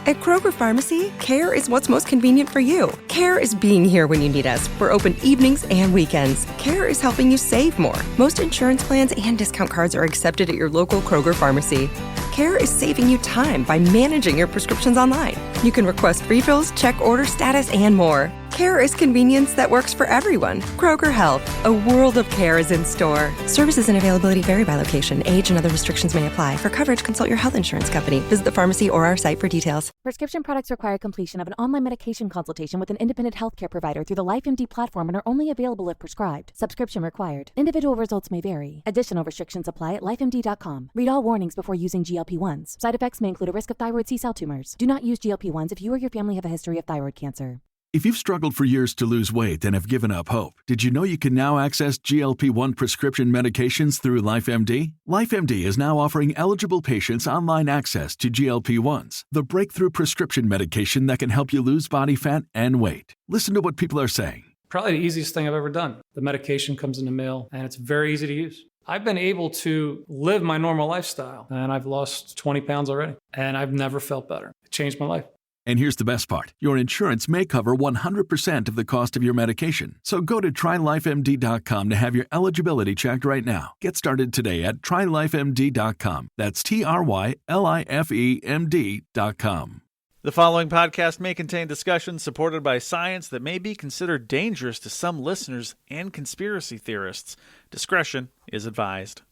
At Kroger Pharmacy, care is what's most convenient for you. Care is being here when you need us. We're open evenings and weekends. Care is helping you save more. Most insurance plans and discount cards are accepted at your local Kroger Pharmacy. Care is saving you time by managing your prescriptions online. You can request refills, check order status, and more. Care is convenience that works for everyone. Kroger Health, a world of care is in store. Services and availability vary by location. Age and other restrictions may apply. For coverage, consult your health insurance company. Visit the pharmacy or our site for details. Prescription products require completion of an online medication consultation with an independent healthcare provider through the LifeMD platform and are only available if prescribed. Subscription required. Individual results may vary. Additional restrictions apply at lifemd.com. Read all warnings before using GLP-1s. Side effects may include a risk of thyroid C-cell tumors. Do not use GLP-1s if you or your family have a history of thyroid cancer. If you've struggled for years to lose weight and have given up hope, did you know you can now access GLP-1 prescription medications through LifeMD? LifeMD is now offering eligible patients online access to GLP-1s, the breakthrough prescription medication that can help you lose body fat and weight. Listen to what people are saying. Probably the easiest thing I've ever done. The medication comes in the mail, and it's very easy to use. I've been able to live my normal lifestyle, and I've lost 20 pounds already, and I've never felt better. It changed my life. And here's the best part. Your insurance may cover 100% of the cost of your medication. So go to TryLifeMD.com to have your eligibility checked right now. Get started today at TryLifeMD.com. That's TryLifeMD.com. The following podcast may contain discussions supported by science that may be considered dangerous to some listeners and conspiracy theorists. Discretion is advised.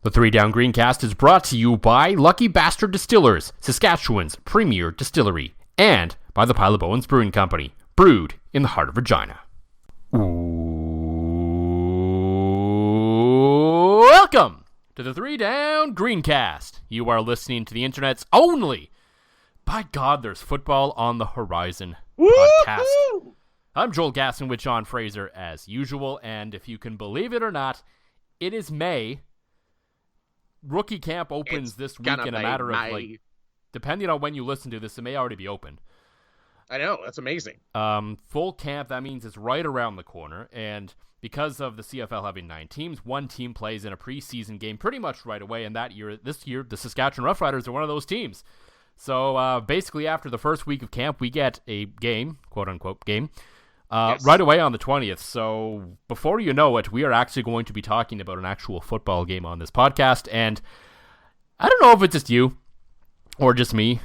The 3 Down Greencast is brought to you by Lucky Bastard Distillers, Saskatchewan's premier distillery, and by the Pile of Bones Brewing Company, brewed in the heart of Regina. Welcome to the 3 Down Greencast. You are listening to the internet's only, by God, there's football on the horizon podcast. I'm Joel Gasson with John Fraser as usual, and if you can believe it or not, it is May. Rookie camp opens this week in a matter of, like, depending on when you listen to this, it may already be open. I know, that's amazing. Full camp, that means it's right around the corner, and because of the CFL having 9 teams, one team plays in a preseason game pretty much right away, and this year, the Saskatchewan Roughriders are one of those teams. So basically after the first week of camp, we get a game, quote-unquote game, yes, right away on the 20th. So before you know it, we are actually going to be talking about an actual football game on this podcast. And I don't know if it's just you or just me.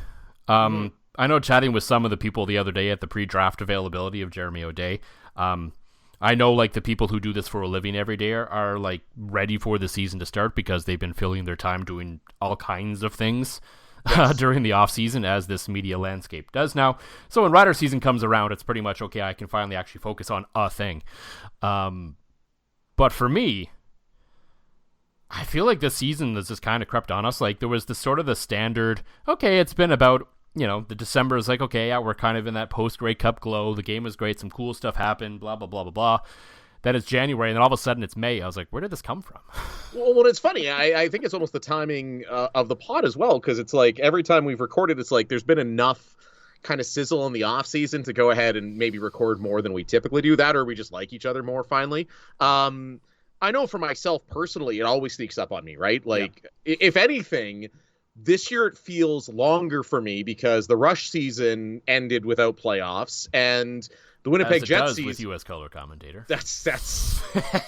I know chatting with some of the people the other day at the pre-draft availability of Jeremy O'Day, I know like the people who do this for a living every day are like ready for the season to start because they've been filling their time doing all kinds of things. Yes. During the off season, as this media landscape does now. So when Rider season comes around, it's pretty much, okay, I can finally actually focus on a thing. But for me, I feel like this season has just kind of crept on us. Like there was the sort of the standard, okay, it's been about, the December is like, okay, yeah, we're kind of in that post-Grey Cup glow. The game was great. Some cool stuff happened, blah, blah, blah, blah, blah. Then it's January, and then all of a sudden it's May. I was like, where did this come from? Well, it's funny. I think it's almost the timing of the pod as well, because it's like every time we've recorded, it's like there's been enough kind of sizzle in the off season to go ahead and maybe record more than we typically do that, or we just like each other more finally. I know for myself personally, it always sneaks up on me, right? Like, if anything, this year it feels longer for me because the Rush season ended without playoffs, and the Winnipeg Jets season with U.S. color commentator. That's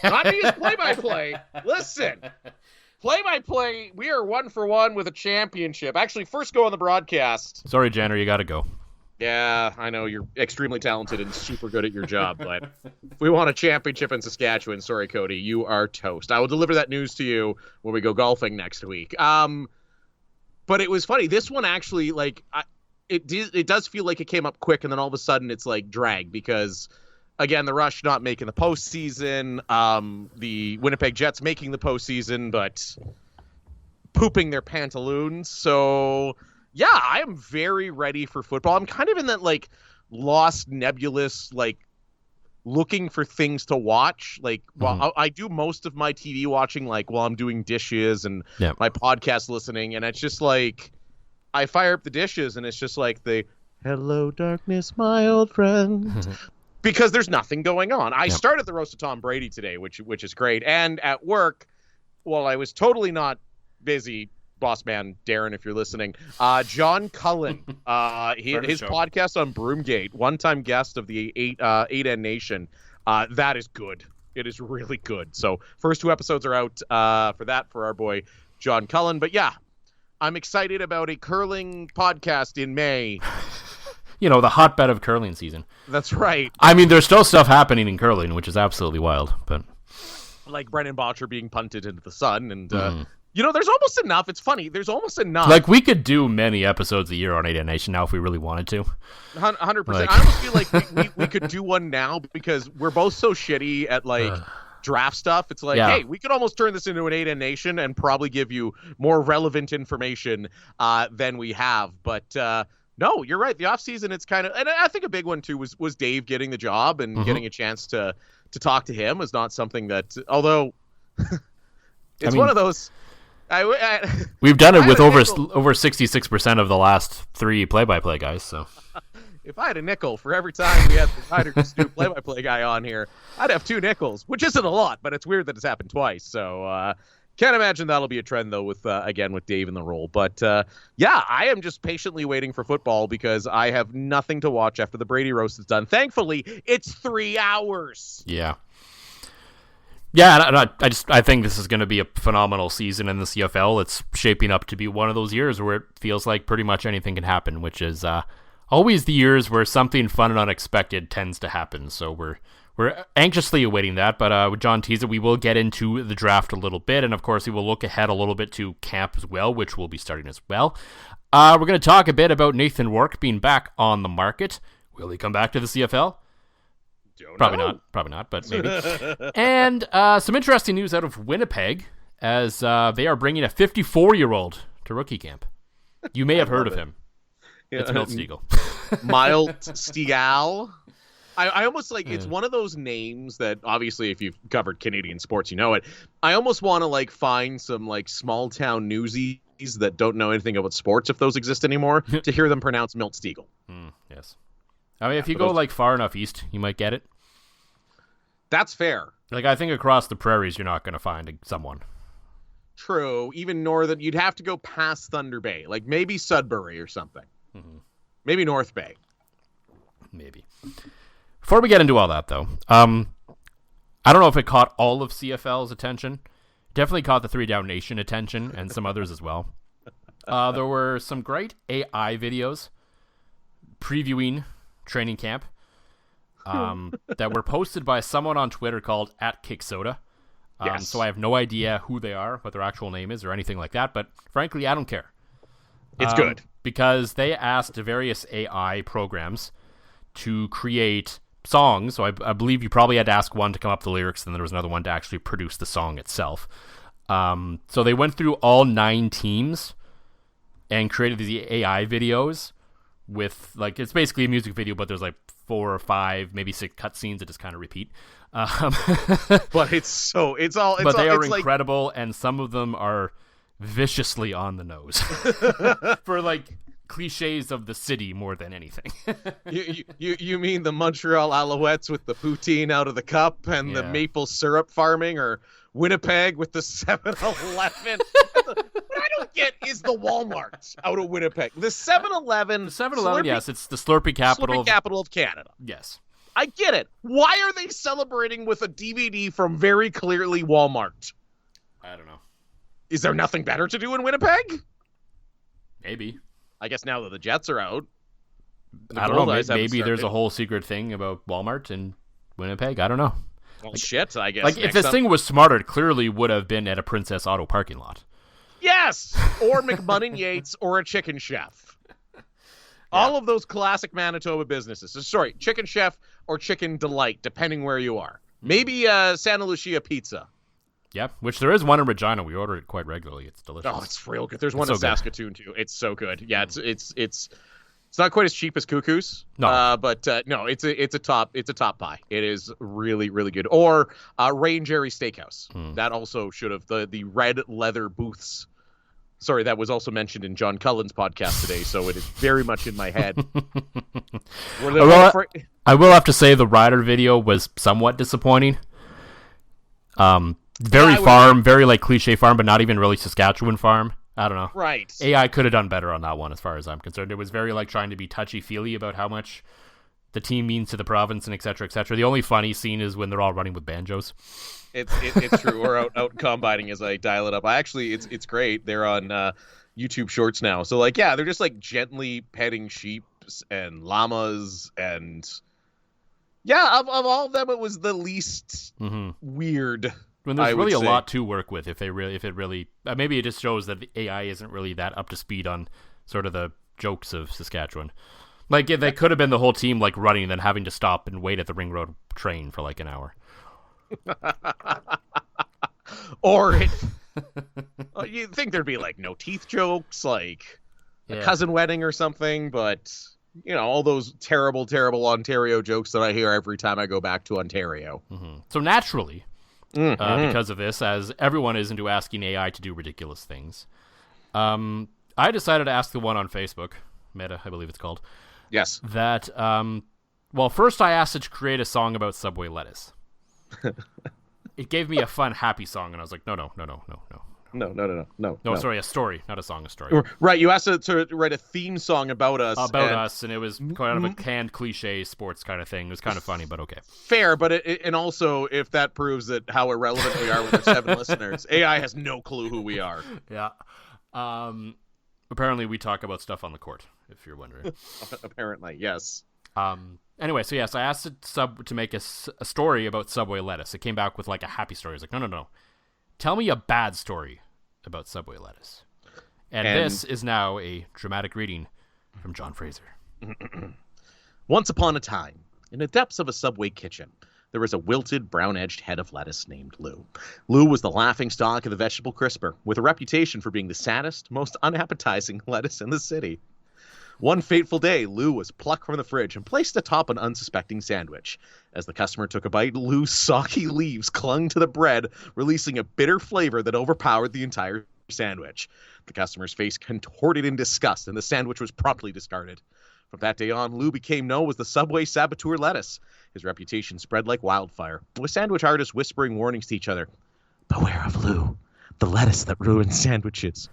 not me as play-by-play. Listen, play-by-play. We are 1 for 1 with a championship. Actually, first go on the broadcast. Sorry, Janner, you got to go. Yeah, I know you're extremely talented and super good at your job, but if we want a championship in Saskatchewan, sorry, Cody, you are toast. I will deliver that news to you when we go golfing next week. But it was funny. This one actually, like, it does feel like it came up quick, and then all of a sudden it's like drag because, again, the Rush not making the postseason, the Winnipeg Jets making the postseason, but pooping their pantaloons. So, yeah, I am very ready for football. I'm kind of in that, like, lost, nebulous, like, looking for things to watch. Like, while I do most of my TV watching, like, while I'm doing dishes and my podcast listening, and it's just like, I fire up the dishes and it's just like the hello darkness, my old friend, because there's nothing going on. I started the roast of Tom Brady today, which is great. And at work, while I was totally not busy, boss man Darren, if you're listening. John Cullen, his podcast on Broomgate, one-time guest of the 8N Nation. That is good. It is really good. So first 2 episodes are out for our boy John Cullen. But yeah, I'm excited about a curling podcast in May. The hotbed of curling season. That's right. I mean, there's still stuff happening in curling, which is absolutely wild. But like Brennan Botcher being punted into the sun, and there's almost enough. It's funny. There's almost enough. Like, we could do many episodes a year on 8N Nation now if we really wanted to. 100%. I almost feel like we could do one now because we're both so shitty at draft stuff. It's like, hey, we could almost turn this into an 8N Nation and probably give you more relevant information than we have. But no, you're right. The off season, it's kind of, and I think a big one too was Dave getting the job and getting a chance to talk to him is not something that, although one of those. We've done it with over 66% of the last 3 play-by-play guys. So if I had a nickel for every time we had the Riders do play-by-play guy on here, I'd have 2 nickels, which isn't a lot, but it's weird that it's happened twice. So can't imagine that'll be a trend though with Dave in the role. But I am just patiently waiting for football because I have nothing to watch after the Brady roast is done. Thankfully, it's 3 hours. Yeah. Yeah, I think this is going to be a phenomenal season in the CFL. It's shaping up to be one of those years where it feels like pretty much anything can happen, which is always the years where something fun and unexpected tends to happen. So we're anxiously awaiting that. But with John teased it, we will get into the draft a little bit, and of course we will look ahead a little bit to camp as well, which will be starting as well. We're going to talk a bit about Nathan Rourke being back on the market. Will he come back to the CFL? Probably not, but maybe. And some interesting news out of Winnipeg, as they are bringing a 54-year-old to rookie camp. You may have heard of him. It's Milt Stegall. Milt Stegall. I almost it's one of those names that obviously if you've covered Canadian sports, you know it. I almost want to find some small town newsies that don't know anything about sports, if those exist anymore, to hear them pronounce Milt Stegall. Yes. I mean, if you go far enough east, you might get it. That's fair. I think across the prairies, you're not going to find someone. True. Even northern, you'd have to go past Thunder Bay, maybe Sudbury or something. Mm-hmm. Maybe North Bay. Maybe. Before we get into all that, though, I don't know if it caught all of CFL's attention. Definitely caught the 3 Down Nation attention and some others as well. There were some great AI videos previewing training camp that were posted by someone on Twitter called @KickSoda. Yes. So I have no idea who they are, what their actual name is, or anything like that. But frankly, I don't care. It's good. Because they asked various AI programs to create songs. So I believe you probably had to ask one to come up with the lyrics, and then there was another one to actually produce the song itself. So they went through all 9 teams and created these AI videos with it's basically a music video, but there's 4 or 5, maybe 6 cutscenes that just kind of repeat. But they are incredible, and some of them are viciously on the nose for cliches of the city more than anything. you mean the Montreal Alouettes with the poutine out of the cup and the maple syrup farming, or Winnipeg with the 7-Eleven? What I don't get is the Walmart out of Winnipeg. The 7-Eleven. The 7-Eleven, yes, it's the Slurpee capital of Canada. Yes. I get it. Why are they celebrating with a DVD from very clearly Walmart? I don't know. Is there nothing better to do in Winnipeg? Maybe. I guess now that the Jets are out. I don't know. Maybe there's a whole secret thing about Walmart in Winnipeg. I don't know. Well, shit, I guess. If this thing was smarter, it clearly would have been at a Princess Auto parking lot. Yes! Or McMunnin Yates or a Chicken Chef. All of those classic Manitoba businesses. So, sorry, Chicken Chef or Chicken Delight, depending where you are. Maybe Santa Lucia Pizza. Yeah, which there is one in Regina. We order it quite regularly. It's delicious. Oh, it's real good. There's one in Saskatoon too. It's so good. Yeah, it's not quite as cheap as Cuckoo's. No, but no, it's a top pie. It is really really good. Or Ray and Jerry Steakhouse. That also should have the red leather booths. Sorry, that was also mentioned in John Cullen's podcast today, so it is very much in my head. I will have to say the Rider video was somewhat disappointing. Very cliche farm, but not even really Saskatchewan farm. I don't know. Right. AI could have done better on that one, as far as I'm concerned. It was very trying to be touchy-feely about how much the team means to the province and et cetera, et cetera. The only funny scene is when they're all running with banjos. It's true. We're out combining as I dial it up. It's great. They're on YouTube Shorts now. So they're just gently petting sheep and llamas, and of all of them, it was the least weird. When there's really a lot to work with, if it really maybe it just shows that the AI isn't really that up to speed on sort of the jokes of Saskatchewan. If they could have been the whole team running and then having to stop and wait at the Ring Road train for an hour. Or you'd think there'd be no teeth jokes, a cousin wedding or something, but all those terrible Ontario jokes that I hear every time I go back to Ontario. So naturally, because of this, as everyone is into asking AI to do ridiculous things, I decided to ask the one on Facebook, Meta, I believe it's called. Yes. That, first I asked it to create a song about Subway lettuce. It gave me a fun, happy song, and I was like, no. No, sorry, a story, not a song, a story. Right, you asked it to write a theme song about us. And it was kind of a canned cliche sports kind of thing. It was kind of funny, but okay. Fair, but and also, if that proves that how irrelevant we are with our 7 listeners, AI has no clue who we are. Yeah. Apparently, we talk about stuff on the court, if you're wondering. Apparently, yes. Anyway, so yes, I asked it to make a story about Subway lettuce. It came back with a happy story. I was like, no. Tell me a bad story about Subway lettuce. And this is now a dramatic reading from John Fraser. Once upon a time, in the depths of a Subway kitchen, there was a wilted, brown-edged head of lettuce named Lou. Lou was the laughingstock of the vegetable crisper, with a reputation for being the saddest, most unappetizing lettuce in the city. One fateful day, Lou was plucked from the fridge and placed atop an unsuspecting sandwich. As the customer took a bite, Lou's soggy leaves clung to the bread, releasing a bitter flavor that overpowered the entire sandwich. The customer's face contorted in disgust, and the sandwich was promptly discarded. From that day on, Lou became known as the Subway Saboteur Lettuce. His reputation spread like wildfire, with sandwich artists whispering warnings to each other. Beware of Lou, the lettuce that ruins sandwiches.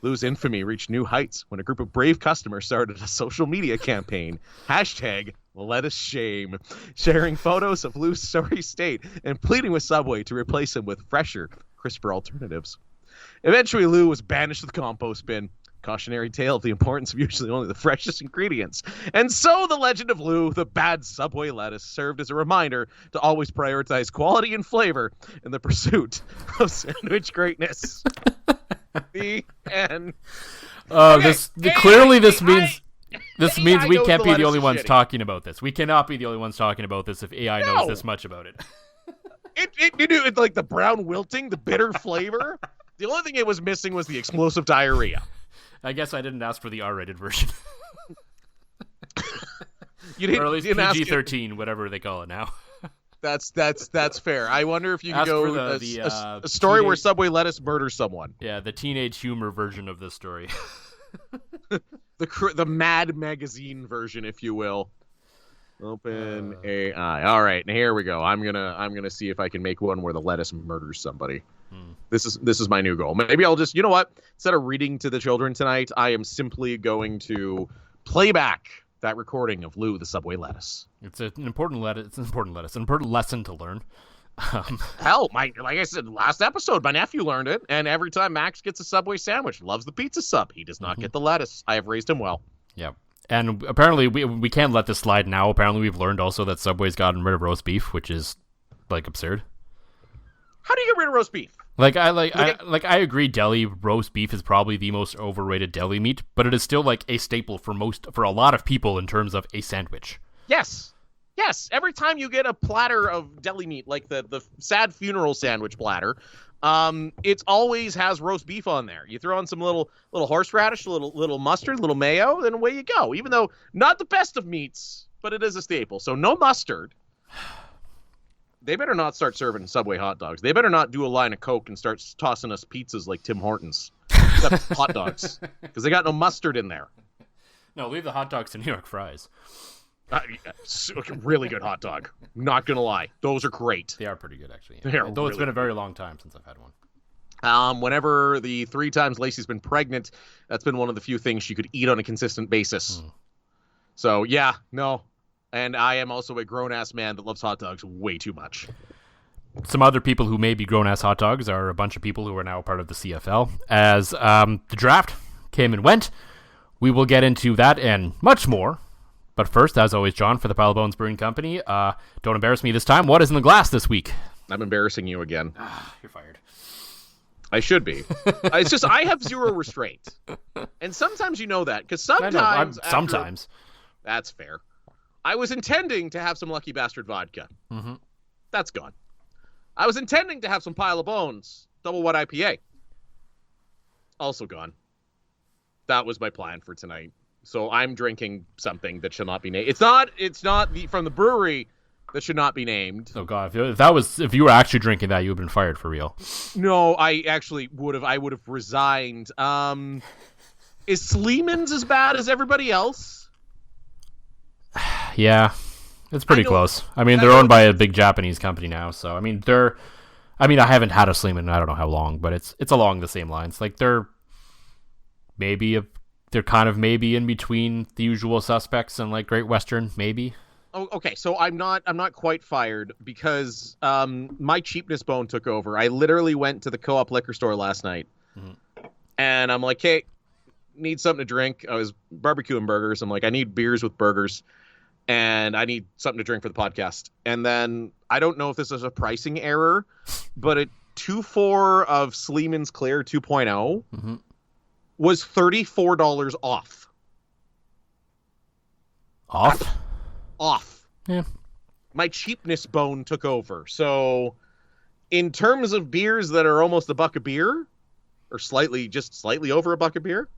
Lou's infamy reached new heights when a group of brave customers started a social media campaign, #LettuceShame, sharing photos of Lou's sorry state and pleading with Subway to replace him with fresher, crisper alternatives. Eventually, Lou was banished to the compost bin. Cautionary tale of the importance of usually only the freshest ingredients. And so the legend of Lou, the bad Subway lettuce, served as a reminder to always prioritize quality and flavor in the pursuit of sandwich greatness. The end. Clearly this means we can't be the only ones talking about this. We cannot be the only ones talking about this if AI knows this much about it. It's like the brown wilting, the bitter flavor. The only thing it was missing was the explosive diarrhea. I guess I didn't ask for the R-rated version. Or at least PG-13, whatever they call it now. That's fair. I wonder if you could go a story where Subway lettuce murders someone. Yeah, the teenage humor version of this story. the Mad Magazine version, if you will. Open AI. All right, and here we go. I'm gonna see if I can make one where the lettuce murders somebody. This is my new goal. Maybe I'll just, you know what? Instead of reading to the children tonight, I am simply going to play back that recording of Lou the Subway lettuce. It's an important lesson to learn. Hell, like I said last episode, my nephew learned it, and every time Max gets a Subway sandwich, loves the pizza sub. He does not get the lettuce. I have raised him well. Yeah. And apparently we can't let this slide now. Apparently we've learned also that Subway's gotten rid of roast beef, which is absurd. How do you get rid of roast beef? I agree. Deli roast beef is probably the most overrated deli meat, but it is still a staple for a lot of people in terms of a sandwich. Yes. Every time you get a platter of deli meat, like the sad funeral sandwich platter, it always has roast beef on there. You throw on some little horseradish, a little mustard, a little mayo, then away you go. Even though not the best of meats, but it is a staple. So no mustard. They better not start serving Subway hot dogs. They better not do a line of Coke and start tossing us pizzas like Tim Hortons. Except hot dogs. Because they got no mustard in there. No, leave the hot dogs to New York fries. Really good hot dog. Not going to lie. Those are great. They are pretty good, actually. Yeah. Though it's been a very long time since I've had one. Whenever the 3 times Lacey's been pregnant, that's been one of the few things she could eat on a consistent basis. So, yeah, no. And I am also a grown-ass man that loves hot dogs way too much. Some other people who may be grown-ass hot dogs are a bunch of people who are now part of the CFL. As the draft came and went, we will get into that and much more. But first, as always, John, for the Pile of Bones Brewing Company, don't embarrass me this time. What is in the glass this week? I'm embarrassing you again. You're fired. I should be. It's just I have zero restraint. And sometimes you know that, because sometimes... Sometimes. That's fair. I was intending to have some Lucky Bastard vodka. Mm-hmm. That's gone. I was intending to have some Pile of Bones Double White IPA. Also gone. That was my plan for tonight. So I'm drinking something that should not be named. It's not from the brewery that should not be named. Oh God, if you were actually drinking that, you would have been fired for real. No, I actually would have. I would have resigned. Is Sleeman's as bad as everybody else? Yeah, it's pretty close. I mean, they're owned by a big Japanese company now, so I haven't had a Sleeman in I don't know how long, but it's along the same lines. Like they're kind of maybe in between the Usual Suspects and like Great Western, maybe. Oh, okay. So I'm not quite fired because my cheapness bone took over. I literally went to the Co-op liquor store last night, and I'm like, hey, need something to drink. I was barbecuing burgers. I'm like, I need beers with burgers, and I need something to drink for the podcast. And then I don't know if this is a pricing error, but a 2.4 of Sleeman's Clear 2.0 was $34 off. Off. Yeah. My cheapness bone took over. So in terms of beers that are almost a buck a beer, or slightly over a buck a beer,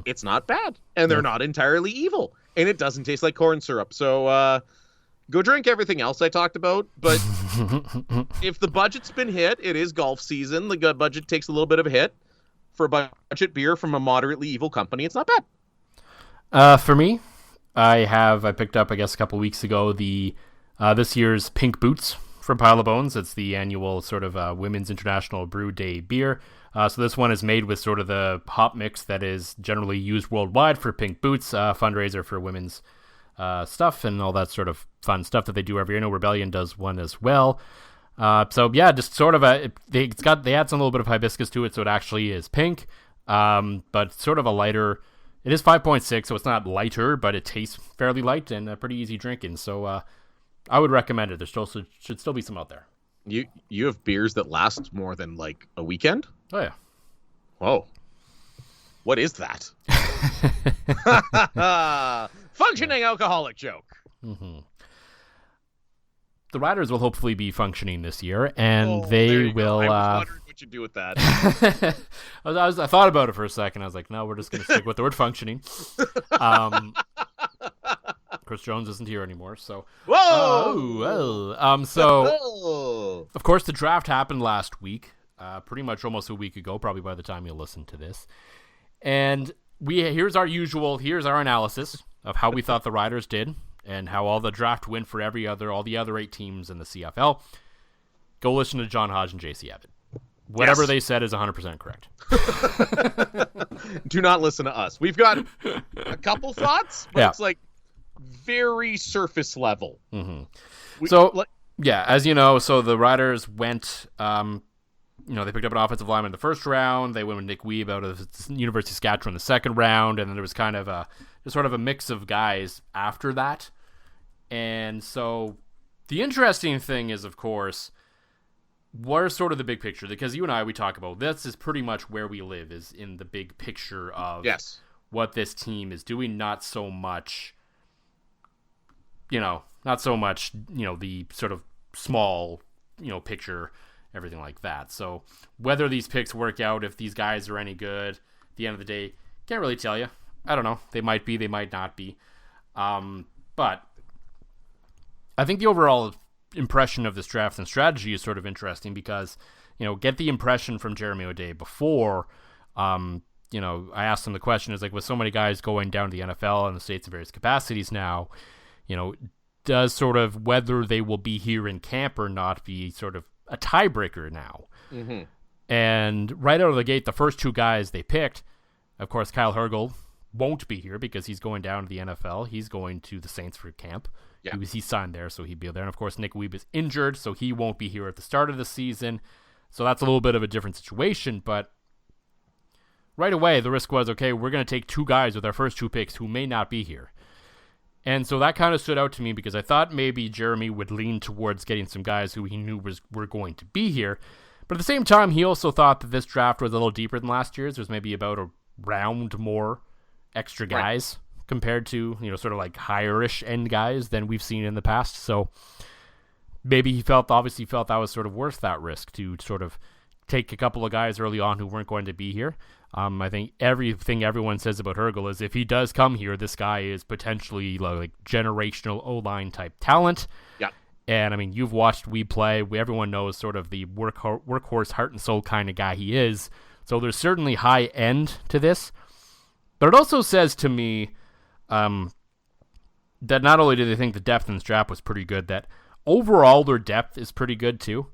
it's not bad. And they're not entirely evil. And it doesn't taste like corn syrup. So go drink everything else I talked about. But if the budget's been hit, it is golf season. The budget takes a little bit of a hit. For a budget beer from a moderately evil company, it's not bad. For me, I picked up, I guess, a couple weeks ago, the this year's Pink Boots from Pile of Bones. It's the annual sort of Women's International Brew Day beer. So this one is made with sort of the hop mix that is generally used worldwide for Pink Boots, fundraiser for women's stuff and all that sort of fun stuff that they do every year. I know Rebellion does one as well. So yeah, just sort of they add some little bit of hibiscus to it, so it actually is pink, but sort of a lighter. It is 5.6, so it's not lighter, but it tastes fairly light and pretty easy drinking. So I would recommend it. There should still be some out there. You have beers that last more than like a weekend? Oh yeah. Whoa. What is that? Functioning alcoholic joke. Mm-hmm. The Riders will hopefully be functioning this year, and they will. I was wondering what you do with that. I thought about it for a second. I was like, no, we're just going to stick with the word functioning. Chris Jones isn't here anymore, so. Whoa! So, of course, the draft happened last week, pretty much almost a week ago, probably by the time you'll listen to this. And here's our analysis of how we thought the Riders did. And how all the draft went for all the other 8 teams in the CFL. Go listen to John Hodge and JC Abbott. Whatever they said is 100% correct. Do not listen to us. We've got a couple thoughts, but it's like very surface level. Mm-hmm. As you know, so the Riders went, they picked up an offensive lineman in the first round. They went with Nick Weeb out of the University of Saskatchewan in the second round. And then there was kind of a mix of guys after that. And so the interesting thing is, of course, what is sort of the big picture? Because you and I, we talk about this is pretty much where we live, is in the big picture of what this team is doing. Not so much, the sort of small, picture, everything like that. So whether these picks work out, if these guys are any good, at the end of the day, can't really tell you. I don't know. They might be, they might not be. But I think the overall impression of this draft and strategy is sort of interesting because, get the impression from Jeremy O'Day before, I asked him the question, is like, with so many guys going down to the NFL and the States in various capacities now, does sort of whether they will be here in camp or not be sort of a tiebreaker now? Mm-hmm. And right out of the gate, the first two guys they picked, of course, Kyle Hergel won't be here because he's going down to the NFL. He's going to the Saints for camp. Yeah. He signed there, so he'd be there. And, of course, Nick Weeb is injured, so he won't be here at the start of the season. So that's a little bit of a different situation. But right away, the risk was, okay, we're going to take two guys with our first two picks who may not be here. And so that kind of stood out to me because I thought maybe Jeremy would lean towards getting some guys who he knew were going to be here. But at the same time, he also thought that this draft was a little deeper than last year's. There's maybe about a round more extra guys compared to, sort of like higher-ish end guys than we've seen in the past. So maybe he obviously felt that was sort of worth that risk to sort of take a couple of guys early on who weren't going to be here. I think everything everyone says about Hergel is if he does come here, this guy is potentially like generational O-line type talent. Yeah. And I mean, you've watched we play. Everyone knows sort of the workhorse, heart and soul kind of guy he is. So there's certainly high end to this. But it also says to me that not only do they think the depth in this draft was pretty good, that overall their depth is pretty good too.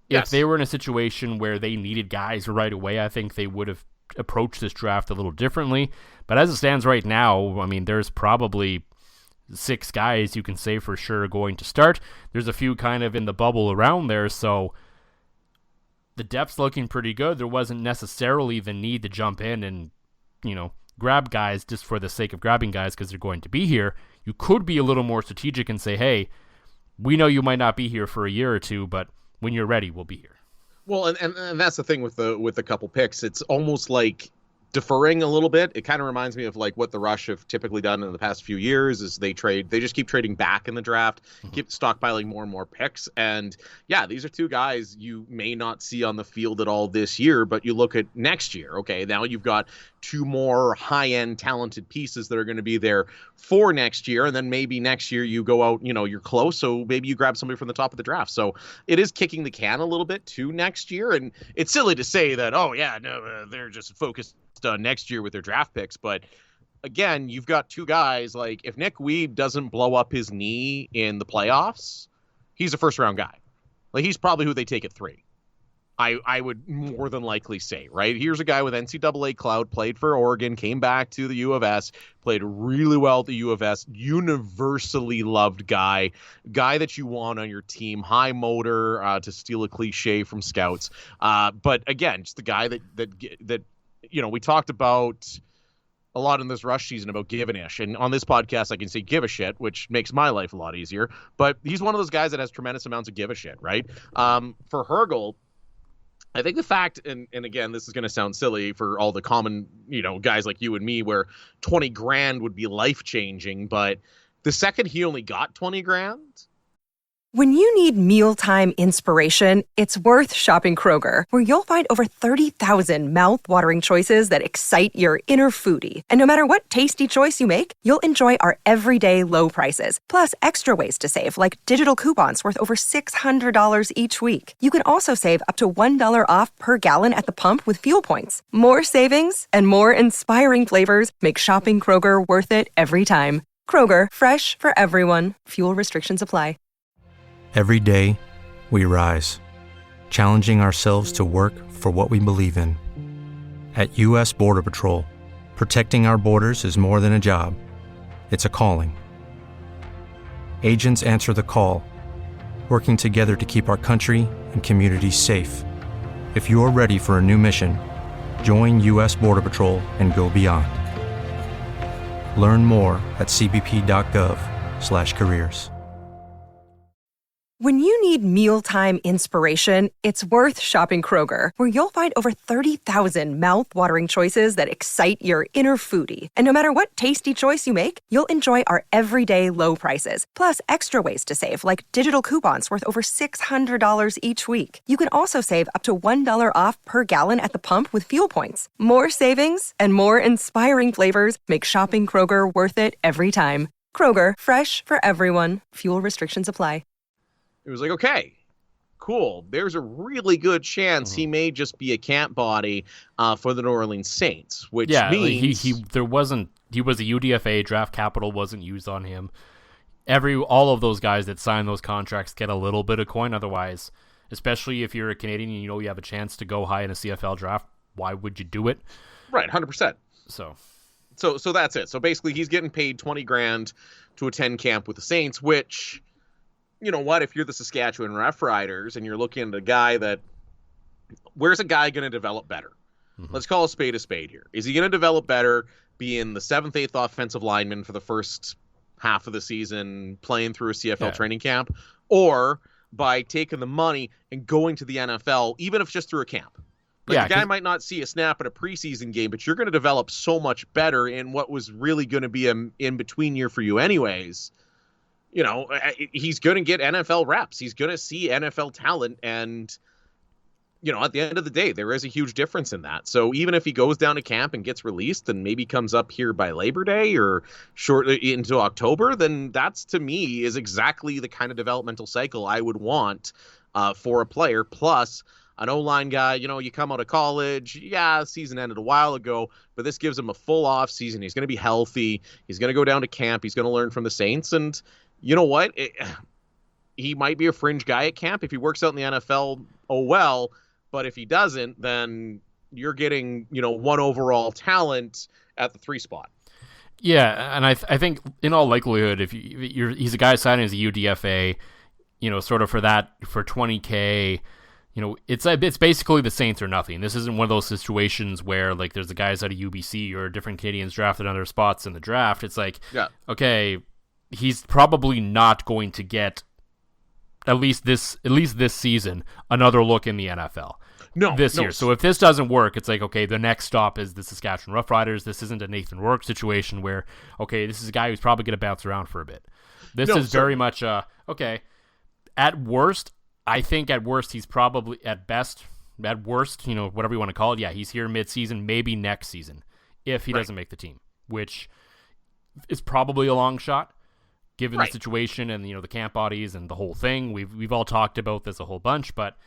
Yes. If they were in a situation where they needed guys right away, I think they would have approached this draft a little differently. But as it stands right now, I mean, there's probably 6 guys you can say for sure going to start. There's a few kind of in the bubble around there, so the depth's looking pretty good. There wasn't necessarily the need to jump in and, grab guys just for the sake of grabbing guys because they're going to be here. You could be a little more strategic and say, hey, we know you might not be here for a year or two, but when you're ready, we'll be here. Well, and that's the thing with the couple picks. It's almost like deferring a little bit. It kind of reminds me of like what the Rush have typically done in the past few years is they just keep trading back in the draft, keep stockpiling more and more picks. And yeah, these are two guys you may not see on the field at all this year, but you look at next year. Okay, now you've got 2 more high-end talented pieces that are going to be there for next year. And then maybe next year you go out, you're close. So maybe you grab somebody from the top of the draft. So it is kicking the can a little bit to next year. And it's silly to say that, they're just focused on next year with their draft picks. But again, you've got 2 guys. Like if Nick Weeb doesn't blow up his knee in the playoffs, he's a first-round guy. Like he's probably who they take at 3. I would more than likely say, right? Here's a guy with NCAA clout, played for Oregon, came back to the U of S, played really well at the U of S, universally loved guy that you want on your team, high motor, to steal a cliche from scouts. But again, just the guy that we talked about a lot in this Rush season about give an ish. And on this podcast, I can say give a shit, which makes my life a lot easier. But he's one of those guys that has tremendous amounts of give a shit, right? For Hergel, I think the fact, and again, this is going to sound silly for all the common, guys like you and me, where 20 grand would be life changing, but the second he only got 20 grand. When you need mealtime inspiration, it's worth shopping Kroger, where you'll find over 30,000 mouth-watering choices that excite your inner foodie. And no matter what tasty choice you make, you'll enjoy our everyday low prices, plus extra ways to save, like digital coupons worth over $600 each week. You can also save up to $1 off per gallon at the pump with fuel points. More savings and more inspiring flavors make shopping Kroger worth it every time. Kroger, fresh for everyone. Fuel restrictions apply. Every day, we rise, challenging ourselves to work for what we believe in. At U.S. Border Patrol, protecting our borders is more than a job. It's a calling. Agents answer the call, working together to keep our country and communities safe. If you're ready for a new mission, join U.S. Border Patrol and go beyond. Learn more at cbp.gov/careers. When you need mealtime inspiration, it's worth shopping Kroger, where you'll find over 30,000 mouth-watering choices that excite your inner foodie. And no matter what tasty choice you make, you'll enjoy our everyday low prices, plus extra ways to save, like digital coupons worth over $600 each week. You can also save up to $1 off per gallon at the pump with fuel points. More savings and more inspiring flavors make shopping Kroger worth it every time. Kroger, fresh for everyone. Fuel restrictions apply. It was like, okay, cool. There's a really good chance he may just be a camp body for the New Orleans Saints, which means he was a UDFA, draft capital wasn't used on him. All of those guys that sign those contracts get a little bit of coin. Otherwise, especially if you're a Canadian and you know you have a chance to go high in a CFL draft. Why would you do it? Right, 100%. So that's it. So basically, he's getting paid $20,000 to attend camp with the Saints, which, you know what, if you're the Saskatchewan Roughriders and you're looking at a guy that, where's a guy going to develop better? Mm-hmm. Let's call a spade here. Is he going to develop better being the 7th, 8th offensive lineman for the first half of the season, playing through a CFL training camp, or by taking the money and going to the NFL, even if just through a camp? Like, the guy might not see a snap at a preseason game, but you're going to develop so much better in what was really going to be an in-between year for you anyways. You know, he's going to get NFL reps. He's going to see NFL talent. And, you know, at the end of the day, there is a huge difference in that. So even if he goes down to camp and gets released and maybe comes up here by Labor Day or shortly into October, then that's, to me, is exactly the kind of developmental cycle I would want for a player. Plus, an O-line guy, you know, you come out of college, the season ended a while ago, but this gives him a full off season. He's going to be healthy. He's going to go down to camp. He's going to learn from the Saints. And you know what? He might be a fringe guy at camp. If he works out in the NFL, oh well. But if he doesn't, then you're getting, you know, 1 overall talent at the 3 spot. Yeah, and I think in all likelihood, if he's a guy signing as a UDFA, you know, sort of for $20K. You know, it's basically the Saints or nothing. This isn't one of those situations where, like, there's the guys out of UBC or different Canadians drafted on their spots in the draft. It's like, okay, he's probably not going to get at least this season another look in the NFL. This year. So if this doesn't work, it's like, okay, the next stop is the Saskatchewan Roughriders. This isn't a Nathan Rourke situation where, okay, this is a guy who's probably going to bounce around for a bit. This is very much okay. At worst, I think at worst, he's probably at worst, you know, whatever you want to call it. Yeah, he's here mid-season, maybe next season, if he doesn't make the team, which is probably a long shot, given the situation and, you know, the camp bodies and the whole thing. We've all talked about this a whole bunch, but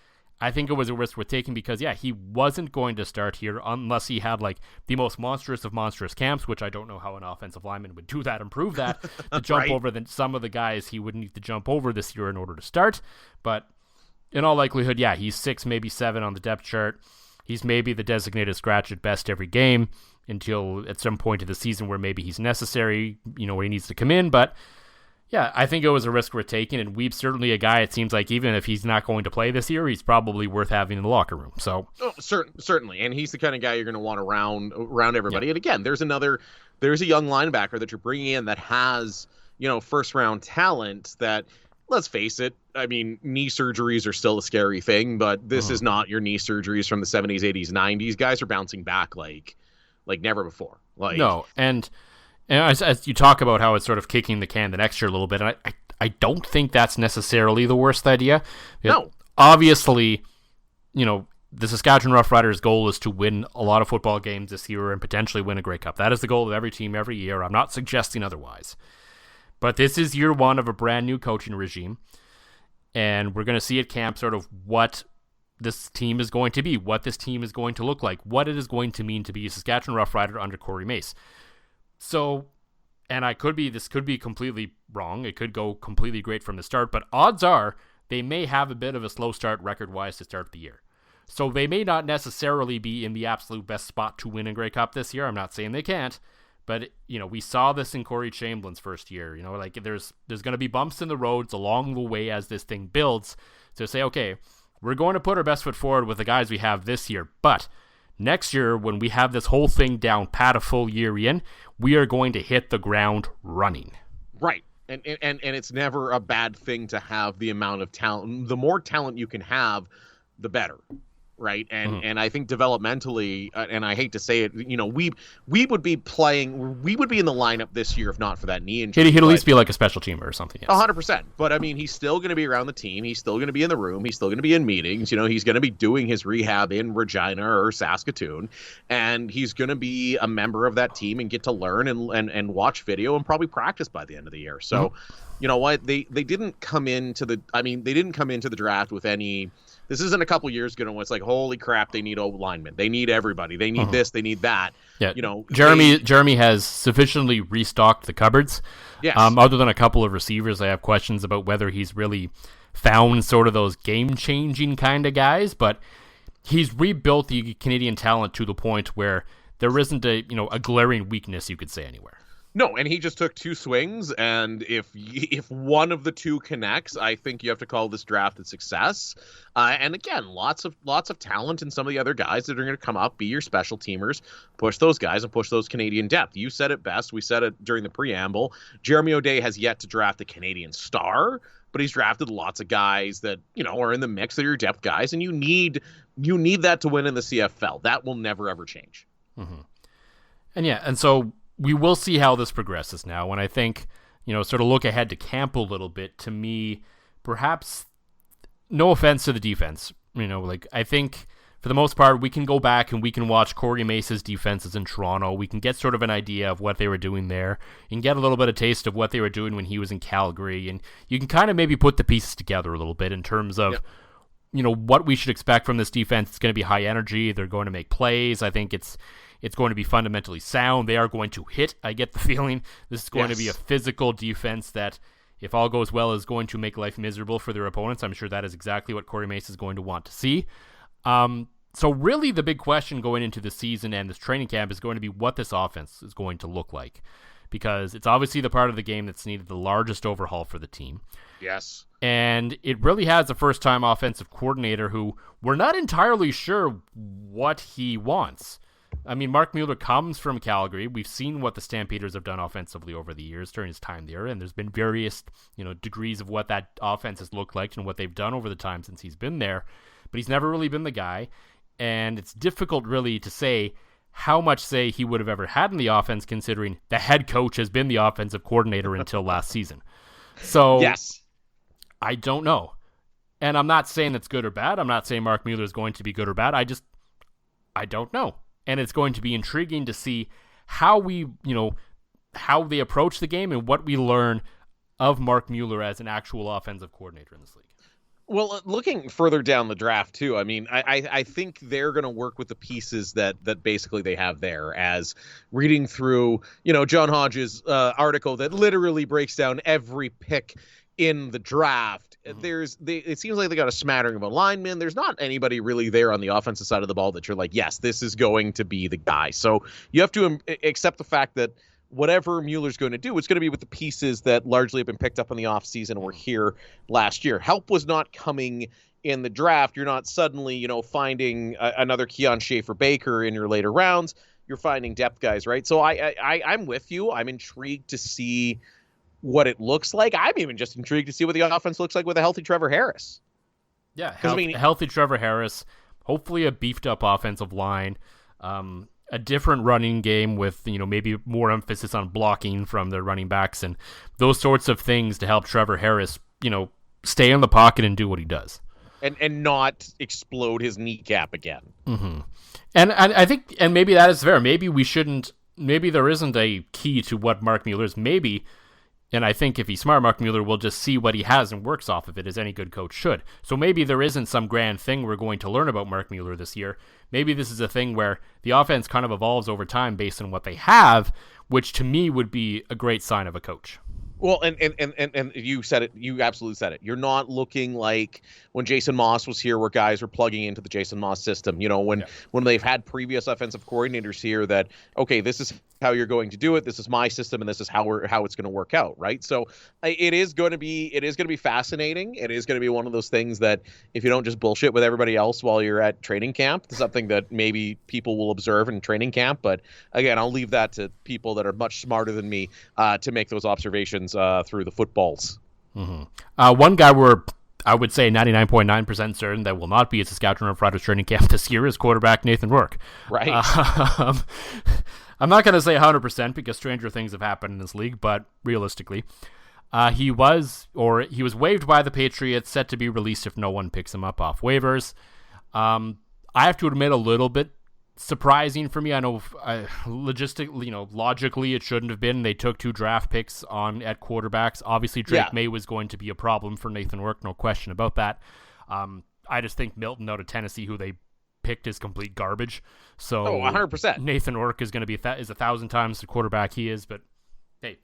I think it was a risk worth taking because, he wasn't going to start here unless he had, like, the most monstrous of monstrous camps, which I don't know how an offensive lineman would do that and prove that, to jump over some of the guys he would need to jump over this year in order to start. But in all likelihood, he's 6, maybe 7 on the depth chart. He's maybe the designated scratch at best every game until at some point of the season where maybe he's necessary, you know, where he needs to come in. But, I think it was a risk we're taking, and Weeb's certainly a guy, it seems like even if he's not going to play this year, he's probably worth having in the locker room. So certainly, and he's the kind of guy you're going to want around everybody. And again, there's a young linebacker that you're bringing in that has, you know, first-round talent that, let's face it, I mean, knee surgeries are still a scary thing, but this is not your knee surgeries from the 70s, 80s, 90s. Guys are bouncing back like never before. Like, no, and as you talk about how it's sort of kicking the can the next year a little bit, and I don't think that's necessarily the worst idea. No. Obviously, you know, the Saskatchewan Roughriders' goal is to win a lot of football games this year and potentially win a Grey Cup. That is the goal of every team every year. I'm not suggesting otherwise. But this is year 1 of a brand new coaching regime, and we're going to see at camp sort of what this team is going to be, what this team is going to look like, what it is going to mean to be a Saskatchewan Roughrider under Corey Mace. So, and this could be completely wrong. It could go completely great from the start, but odds are they may have a bit of a slow start record-wise to start the year. So they may not necessarily be in the absolute best spot to win a Grey Cup this year. I'm not saying they can't. But, you know, we saw this in Corey Chamblin's first year. You know, like there's going to be bumps in the roads along the way as this thing builds. So say, okay, we're going to put our best foot forward with the guys we have this year. But next year, when we have this whole thing down pat a full year in, we are going to hit the ground running. Right. And it's never a bad thing to have the amount of talent. The more talent you can have, the better. Right. And I think developmentally, and I hate to say it, you know, we would be in the lineup this year if not for that knee injury. He'd at least be like a special teamer or something. Yes. 100%. But I mean, he's still going to be around the team. He's still going to be in the room. He's still going to be in meetings. You know, he's going to be doing his rehab in Regina or Saskatoon, and he's going to be a member of that team and get to learn and watch video and probably practice by the end of the year. So, you know what? They didn't come into the draft with any. This isn't a couple years ago when it's like, holy crap, they need old linemen. They need everybody. They need this. They need that. Yeah. You know, Jeremy has sufficiently restocked the cupboards. Yes. Other than a couple of receivers, I have questions about whether he's really found sort of those game-changing kind of guys, but he's rebuilt the Canadian talent to the point where there isn't a glaring weakness you could say anywhere. No, and he just took 2 swings, and if one of the 2 connects, I think you have to call this draft a success. And again, lots of talent in some of the other guys that are going to come up, be your special teamers, push those guys and push those Canadian depth. You said it best. We said it during the preamble. Jeremy O'Day has yet to draft a Canadian star, but he's drafted lots of guys that, are in the mix that are your depth guys, and you need that to win in the CFL. That will never, ever change. Mm-hmm. And so we will see how this progresses now. When I think, sort of look ahead to camp a little bit, to me, perhaps, no offense to the defense, I think for the most part, we can go back and we can watch Corey Mace's defenses in Toronto. We can get sort of an idea of what they were doing there and get a little bit of taste of what they were doing when he was in Calgary. And you can kind of maybe put the pieces together a little bit in terms of, what we should expect from this defense. It's going to be high energy. They're going to make plays. I think it's going to be fundamentally sound. They are going to hit. I get the feeling this is going to be a physical defense that, if all goes well, is going to make life miserable for their opponents. I'm sure that is exactly what Corey Mace is going to want to see. So really the big question going into the season and this training camp is going to be what this offense is going to look like, because it's obviously the part of the game that's needed the largest overhaul for the team. Yes. And it really has a first-time offensive coordinator who we're not entirely sure what he wants. I mean, Mark Mueller comes from Calgary. We've seen what the Stampeders have done offensively over the years during his time there, and there's been various, degrees of what that offense has looked like and what they've done over the time since he's been there. But he's never really been the guy, and it's difficult really to say how much say he would have ever had in the offense, considering the head coach has been the offensive coordinator until last season. So yes, I don't know. And I'm not saying it's good or bad. I'm not saying Mark Mueller is going to be good or bad. I don't know. And it's going to be intriguing to see how how they approach the game and what we learn of Mark Mueller as an actual offensive coordinator in this league. Well, looking further down the draft, too, I mean, I think they're going to work with the pieces that basically they have there, as reading through, John Hodges' article that literally breaks down every pick in the draft. It seems like they got a smattering of linemen. There's not anybody really there on the offensive side of the ball that you're like, yes, this is going to be the guy. So you have to accept the fact that whatever Mueller's going to do, it's going to be with the pieces that largely have been picked up in the offseason and were here last year. Help was not coming in the draft. You're not suddenly, finding another Keon Schaefer-Baker in your later rounds. You're finding depth guys, right? So I'm with you. I'm intrigued to see what it looks like. I'm even just intrigued to see what the offense looks like with a healthy Trevor Harris. Yeah, healthy Trevor Harris, hopefully a beefed up offensive line, a different running game with, maybe more emphasis on blocking from the running backs and those sorts of things to help Trevor Harris, stay in the pocket and do what he does. And not explode his kneecap again. Mm-hmm. And I think, and maybe that is fair. Maybe there isn't a key to what Mark Mueller is. Maybe, and I think if he's smart, Mark Mueller will just see what he has and works off of it, as any good coach should. So maybe there isn't some grand thing we're going to learn about Mark Mueller this year. Maybe this is a thing where the offense kind of evolves over time based on what they have, which to me would be a great sign of a coach. Well, and you said it. You absolutely said it. You're not looking like when Jason Moss was here, where guys were plugging into the Jason Moss system. When they've had previous offensive coordinators here, that okay, this is how you're going to do it. This is my system, and this is how it's going to work out, right? So it is going to be fascinating. It is going to be one of those things that if you don't just bullshit with everybody else while you're at training camp, it's something that maybe people will observe in training camp. But again, I'll leave that to people that are much smarter than me to make those observations through the footballs. Mm-hmm. One guy we're, I would say, 99.9% certain that will not be at Saskatchewan Roughriders training camp this year is quarterback Nathan Rourke. Right. I'm not going to say 100% because stranger things have happened in this league, but realistically, he was waived by the Patriots, set to be released if no one picks him up off waivers. I have to admit, a little bit surprising for me. I know logically it shouldn't have been. They took 2 draft picks at quarterbacks. Obviously, Drake May was going to be a problem for Nathan Rourke, no question about that. I just think Milton out of Tennessee, who they picked, is complete garbage. So 100%. Nathan Rourke is going to be is 1,000 times the quarterback he is, but hey,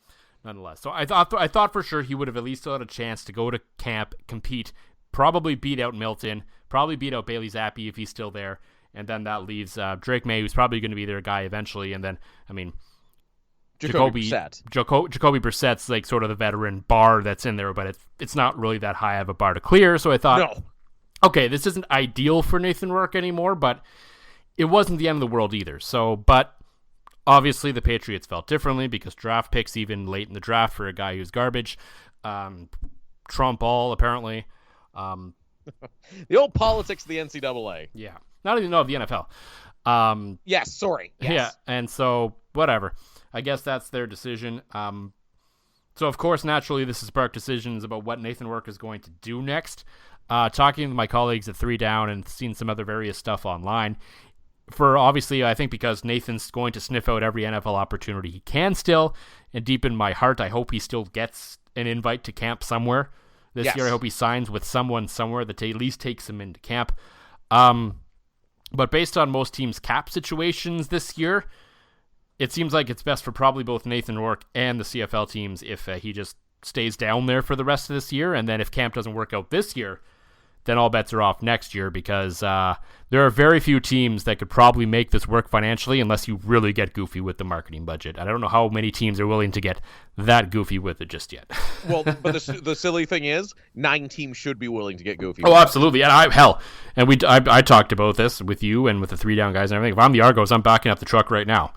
nonetheless. So I thought for sure he would have at least had a chance to go to camp, compete, probably beat out Milton, probably beat out Bailey Zappi if he's still there, and then that leaves Drake May, who's probably going to be their guy eventually, and then, I mean, Jacoby Brissett's like sort of the veteran bar that's in there, but it's not really that high of a bar to clear, so I thought, okay, this isn't ideal for Nathan Rourke anymore, but it wasn't the end of the world either. So, but obviously the Patriots felt differently because draft picks, even late in the draft for a guy who's garbage, Trump all apparently. The old politics of the NCAA. Yeah, not even of the NFL. Yes, sorry. Yes. Yeah, and so whatever. I guess that's their decision. So of course, naturally, this has sparked decisions about what Nathan Rourke is going to do next. Talking with my colleagues at 3 Down and seeing some other various stuff online. For obviously, I think because Nathan's going to sniff out every NFL opportunity he can still, and deep in my heart, I hope he still gets an invite to camp somewhere this year. I hope he signs with someone somewhere that at least takes him into camp. But based on most teams' cap situations this year, it seems like it's best for probably both Nathan Rourke and the CFL teams if he just stays down there for the rest of this year, and then if camp doesn't work out this year, then all bets are off next year because there are very few teams that could probably make this work financially unless you really get goofy with the marketing budget. I don't know how many teams are willing to get that goofy with it just yet. Well, but the silly thing is, 9 teams should be willing to get goofy. Oh, absolutely. And I talked about this with you and with the 3 Down guys and everything. If I'm the Argos, I'm backing up the truck right now.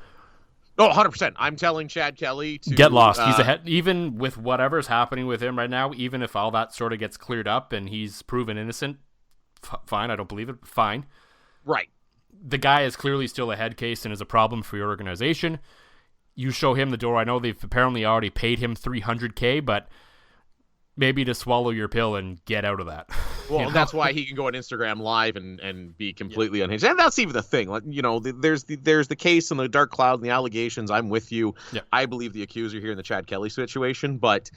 Oh, 100%. I'm telling Chad Kelly to get lost. He's ahead, even with whatever's happening with him right now, even if all that sort of gets cleared up and he's proven innocent, fine, I don't believe it, fine. Right. The guy is clearly still a head case and is a problem for your organization. You show him the door. I know they've apparently already paid him $300K, but maybe to swallow your pill and get out of that. Well, that's why he can go on Instagram Live and be completely unhinged. And that's even the thing. Like, there's the case and the dark cloud and the allegations. I'm with you. Yeah. I believe the accuser here in the Chad Kelly situation, but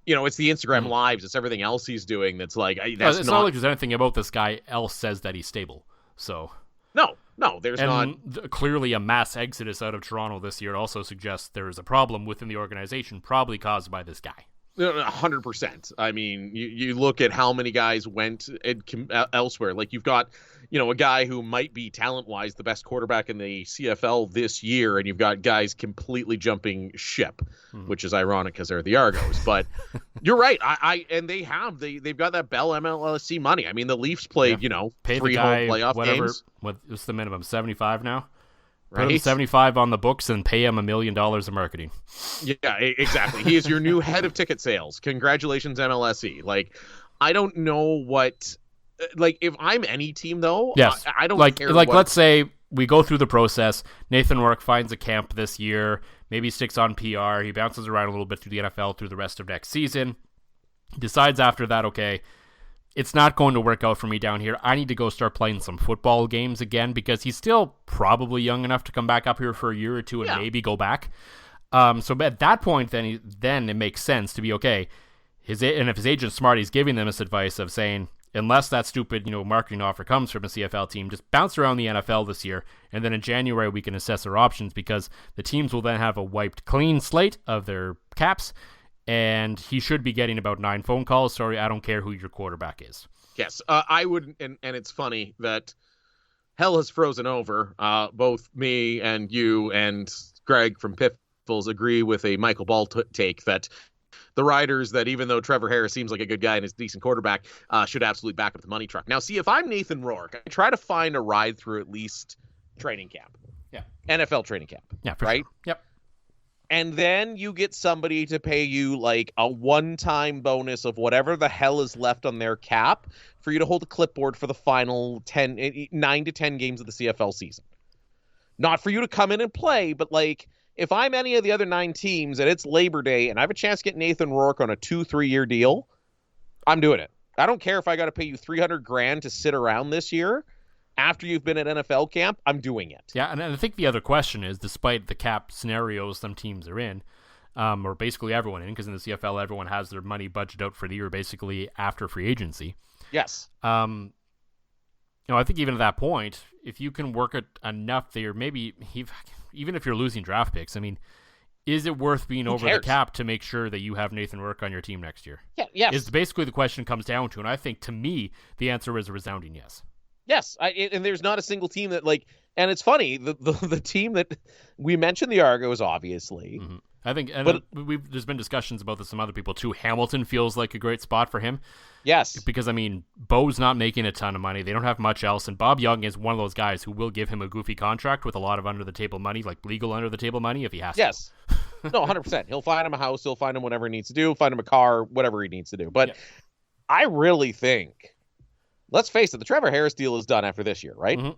it's the Instagram Lives. It's everything else he's doing that's like it's not like there's anything about this guy else says that he's stable. So no, there's not. Clearly, a mass exodus out of Toronto this year also suggests there is a problem within the organization, probably caused by this guy. 100%. I mean, you look at how many guys went elsewhere. Like you've got, a guy who might be talent-wise the best quarterback in the CFL this year, and you've got guys completely jumping ship, which is ironic because they're the Argos. But you're right. They've got that Bell MLSE money. I mean, the Leafs played, pay 3 the guy, home playoff games. What's the minimum? 75 now. Right? Put him 75 on the books and pay him $1 million in marketing. Yeah, exactly. He is your new head of ticket sales. Congratulations, MLSE. Like, I don't know what. Like, if I'm any team, though, yes. I don't care. Like, let's say we go through the process. Nathan Rourke finds a camp this year. Maybe sticks on PR. He bounces around a little bit through the NFL through the rest of next season. Decides after that, okay, it's not going to work out for me down here. I need to go start playing some football games again because he's still probably young enough to come back up here for a year or two and maybe go back. So at that point, then it makes sense to be okay. And if his agent's smart, he's giving them this advice of saying, unless that stupid, marketing offer comes from a CFL team, just bounce around the NFL this year, and then in January we can assess our options because the teams will then have a wiped clean slate of their caps, and he should be getting about 9 phone calls. Sorry, I don't care who your quarterback is. Yes, I would, and it's funny that hell has frozen over. Both me and you and Greg from Piffles agree with a Michael Ball take that the Riders, that even though Trevor Harris seems like a good guy and is a decent quarterback, should absolutely back up the money truck. Now, see, if I'm Nathan Rourke, I try to find a ride through at least training camp. Yeah. NFL training camp. Yeah, for right? Sure. Yep. And then you get somebody to pay you like a one-time bonus of whatever the hell is left on their cap for you to hold a clipboard for the final 9 to 10 games of the CFL season. Not for you to come in and play, but like, if I'm any of the other 9 teams and it's Labor Day and I have a chance to get Nathan Rourke on a 2-3 year deal, I'm doing it. I don't care if I got to pay you $300,000 to sit around this year. After you've been at NFL camp, I'm doing it. Yeah, and I think the other question is, despite the cap scenarios some teams are in, or basically everyone in, because in the CFL everyone has their money budgeted out for the year basically after free agency. Yes. I think even at that point, if you can work it enough there, maybe even if you're losing draft picks, I mean, is it worth being Who over cares? the cap to make sure that you have Nathan Rourke on your team next year? Yeah, yes. Is basically the question comes down to, and I think to me the answer is a resounding yes. Yes, and there's not a single team that and it's funny, the team that we mentioned, the Argos, obviously. Mm-hmm. I think, and there's been discussions about this with some other people too. Hamilton feels like a great spot for him. Yes. Because, I mean, Bo's not making a ton of money. They don't have much else. And Bob Young is one of those guys who will give him a goofy contract with a lot of under-the-table money, like legal under-the-table money if he has to. Yes. No, 100%. He'll find him a house. He'll find him whatever he needs to do. He'll find him a car, whatever he needs to do. But I really think, let's face it, the Trevor Harris deal is done after this year, right? Mm-hmm.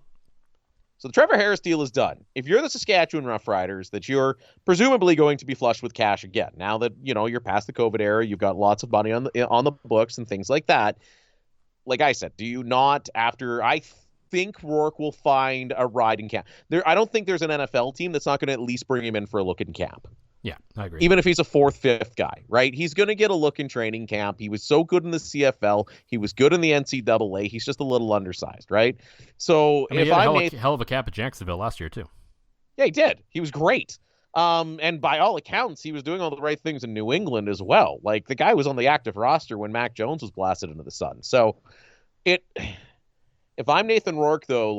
So the Trevor Harris deal is done. If you're the Saskatchewan Roughriders, that you're presumably going to be flush with cash again. Now that, you're past the COVID era, you've got lots of money on the books and things like that. Like I said, do you not, I think Rourke will find a ride in camp. I don't think there's an NFL team that's not going to at least bring him in for a look in camp. Yeah, I agree. Even if he's a 4th, 5th guy, right? He's going to get a look in training camp. He was so good in the CFL. He was good in the NCAA. He's just a little undersized, right? So he had a hell of a cap at Jacksonville last year too. Yeah, he did. He was great. And by all accounts, he was doing all the right things in New England as well. Like, the guy was on the active roster when Mac Jones was blasted into the sun. So if I'm Nathan Rourke, though,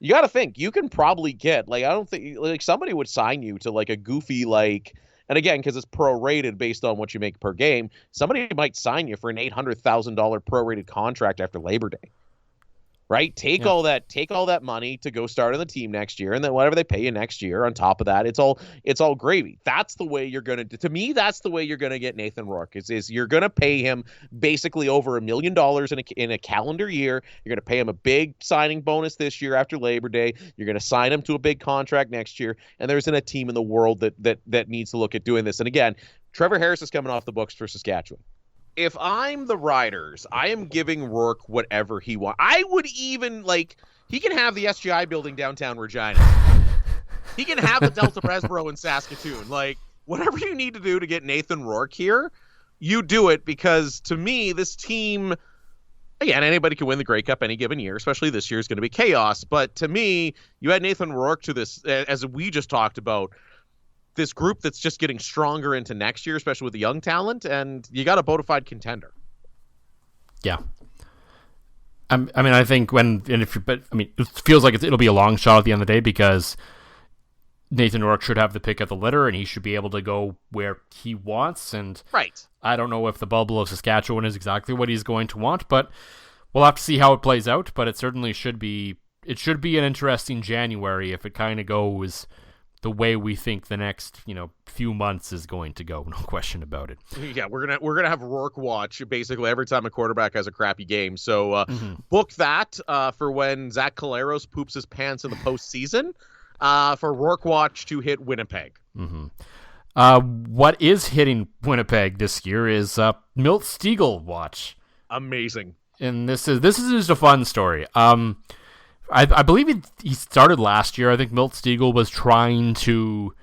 you got to think, you can probably get, I don't think, somebody would sign you to, a goofy, and again, because it's prorated based on what you make per game, somebody might sign you for an $800,000 prorated contract after Labor Day. Right? Take all that money to go start on the team next year, and then whatever they pay you next year on top of that, it's all gravy. That's the way you're going to me, that's the way you're going to get Nathan Rourke is you're going to pay him basically over $1 million in a calendar year. You're going to pay him a big signing bonus this year after Labor Day. You're going to sign him to a big contract next year, and there isn't a team in the world that needs to look at doing this. And again, Trevor Harris is coming off the books for Saskatchewan. If I'm the Riders, I am giving Rourke whatever he wants. I would even, he can have the SGI building downtown Regina. He can have the Delta Bresborough in Saskatoon. Whatever you need to do to get Nathan Rourke here, you do it, because to me, this team, again, anybody can win the Grey Cup any given year, especially this year is going to be chaos. But to me, you add Nathan Rourke to this, as we just talked about, this group that's just getting stronger into next year, especially with the young talent, and you got a bona fide contender. Yeah. I think it feels like it'll be a long shot at the end of the day, because Nathan Rourke should have the pick of the litter, and he should be able to go where he wants. And right. I don't know if the bubble of Saskatchewan is exactly what he's going to want, but we'll have to see how it plays out. But it certainly should be. It should be an interesting January if it kind of goes the way we think the next, few months is going to go. No question about it. Yeah, we're gonna have Rourke watch basically every time a quarterback has a crappy game. So book that for when Zach Caleros poops his pants in the postseason. For Rourke watch to hit Winnipeg. Mm-hmm. What is hitting Winnipeg this year is Milt Stegall watch. Amazing. And this is just a fun story. I believe he started last year. I think Milt Stegall was trying to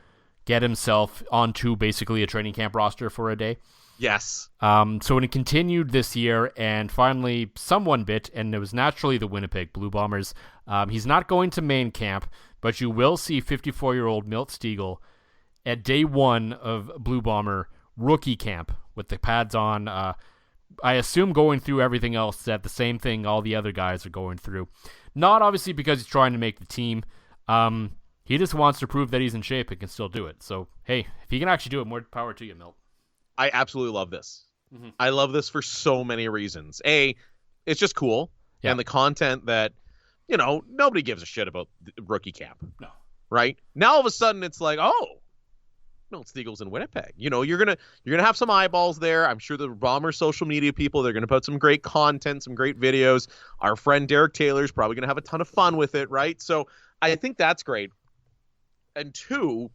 get himself onto basically a training camp roster for a day. Yes. So when it continued this year, and finally someone bit, and it was naturally the Winnipeg Blue Bombers. He's not going to main camp, but you will see 54-year-old Milt Stegall at day one of Blue Bomber rookie camp with the pads on. I assume going through everything else, that the same thing all the other guys are going through. Not obviously because he's trying to make the team. He just wants to prove that he's in shape and can still do it. So, hey, if he can actually do it, more power to you, Milt. I absolutely love this. Mm-hmm. I love this for so many reasons. It's just cool. Yeah. And the content that, nobody gives a shit about the rookie camp. No. Right? Now all of a sudden it's like, oh, Milt Stegall's in Winnipeg. You're gonna have some eyeballs there. I'm sure the Bomber social media people, they're gonna put some great content, some great videos. Our friend Derek Taylor's probably gonna have a ton of fun with it, right? So I think that's great. And two,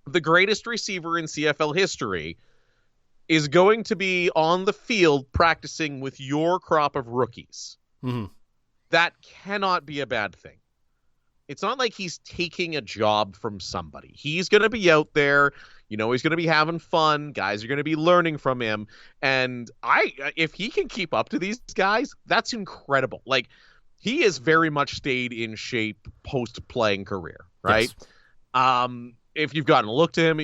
the greatest receiver in CFL history is going to be on the field practicing with your crop of rookies. Mm-hmm. That cannot be a bad thing. It's not like he's taking a job from somebody. He's going to be out there. He's going to be having fun. Guys are going to be learning from him. And if he can keep up to these guys, that's incredible. He has very much stayed in shape post-playing career, right? Yes. if you've gotten to look to him,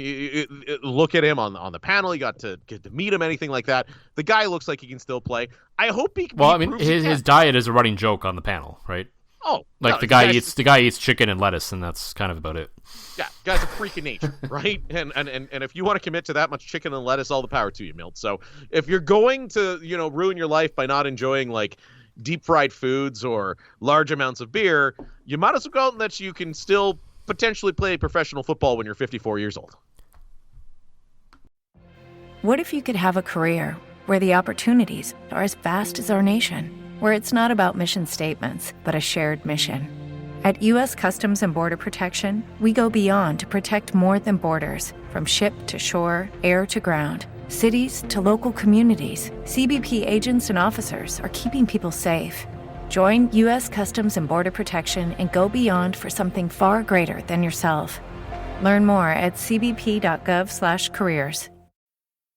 look at him on the panel, you got to get to meet him, anything like that. The guy looks like he can still play. I hope he. Well, I mean, his diet is a running joke on the panel, right? Oh, like no, the guy eats chicken and lettuce, and that's kind of about it. Yeah, guy's a freak of nature, right? And if you want to commit to that much chicken and lettuce, all the power to you, Milt. So if you're going to, ruin your life by not enjoying like deep fried foods or large amounts of beer, you might as well go out and that you can still potentially play professional football when you're 54 years old. What if you could have a career where the opportunities are as vast as our nation? Where it's not about mission statements, but a shared mission. At U.S. Customs and Border Protection, we go beyond to protect more than borders. From ship to shore, air to ground, cities to local communities, CBP agents and officers are keeping people safe. Join U.S. Customs and Border Protection and go beyond for something far greater than yourself. Learn more at cbp.gov/careers.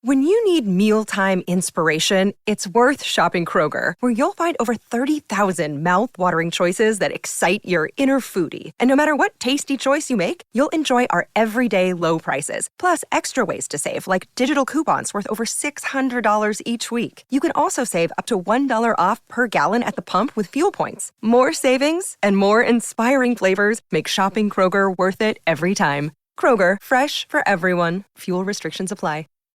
When you need mealtime inspiration, it's worth shopping Kroger, where you'll find over 30,000 mouth-watering choices that excite your inner foodie. And no matter what tasty choice you make, you'll enjoy our everyday low prices, plus extra ways to save, like digital coupons worth over $600 each week. You can also save up to $1 off per gallon at the pump with fuel points. More savings and more inspiring flavors make shopping Kroger worth it every time. Kroger, fresh for everyone. Fuel restrictions apply.